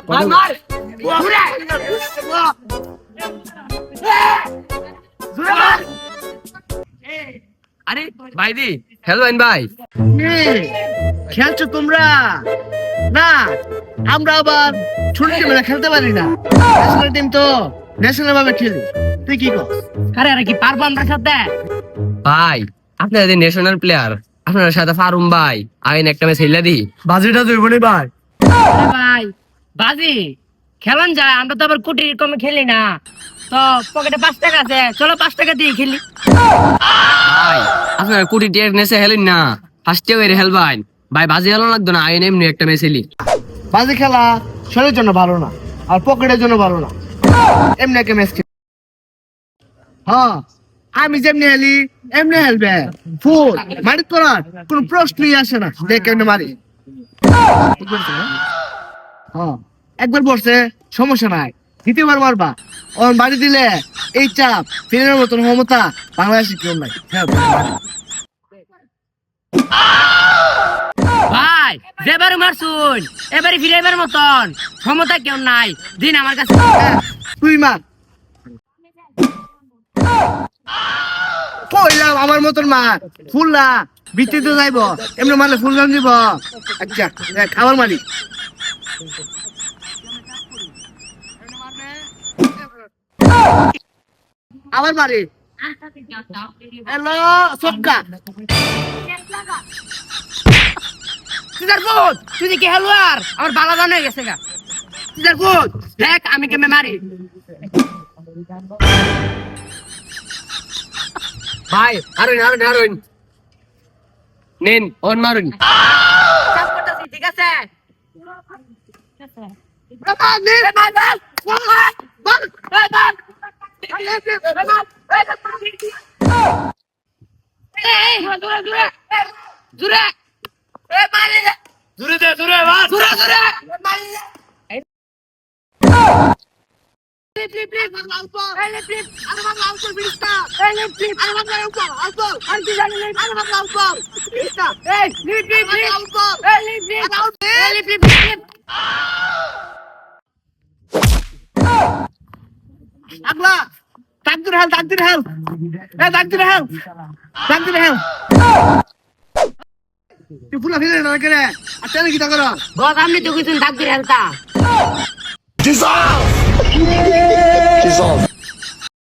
মার ঘুরে আরে ভাই দি হ্যালো ভাই খেলছো তোমরা না? আমরা আবার ছোট টিমে খেলতে পারি না, ন্যাশনাল টিম তো ন্যাশনাল ভাবে খেলি। তুই কি কর? আরে আরে কি পারবো আমরা সাথে? ভাই আপনারা যে ন্যাশনাল প্লেয়ার, আপনার সাথে ফারুম ভাই আইন একটা ম্যাচ খেলা দি। বাজিটা তুই বলি ভাই। আরে ভাই বাজি খেলান যায়, আমরা তো আবার কোটি কমে খেলি না। তো পকেটে 5 টাকা আছে, চলো 5 টাকা দিয়ে খেলি। ভাই আপনারা কোটি টিয়ার নেছে হেলেন না, ফার্স্টে ওই হেলবাইন ভাই বাজি হেলো লাগতো না, আইন এমনি একটা ম্যাচ খেলি। বাজি খেলা শরীরের জন্য ভালো না, আর পকেটের জন্য ভালো না। এমনি একটা ম্যাচ খেলি। হ্যাঁ আমি যেমনি হেলি এমনি হেলবে। ফুল মারি করার কোন প্রশ্নই আসে না। দেখ কেমনে মারি। হ্যাঁ একবার বসছে সমস্যা নাই, দ্বিতীয়বার মারবা। ওর বাড়ি দিলে এই চাপ ফিরের মতন ক্ষমতা বাংলাদেশে কেউ নাই। হ্যাঁ ভাই যেবারে মারছুন এবারে ফিরে মতন ক্ষমতা কেউ নাই, দিন আমার কাছে। তুই মার। কইলাম আমার মতন মার, ফুল না বৃত্তিতে যাইব। এমনি মারলে ফুল গান দিব। আচ্ছা দেখ আবার মারি। আবার মারি। হ্যালো সবকা তুই তুই কি হেলুয়ার আমার বালা জানা হয়ে গেছে গা। তুই দেখ আমি কেমনে মারি। ভাই আরুন আরুন আরুন নেন অন মারুন। চাপ করতেছি, ঠিক আছে? আগলা তাকদির হেল তাকদির হেল এ তাকদির হেল তাকদির হেল। তুই ফুলা ফিরে না করে আচ্ছা কি তা করো? বস আপনি তো কিছু ডাক দিয়ে হেলতা। Dissolve!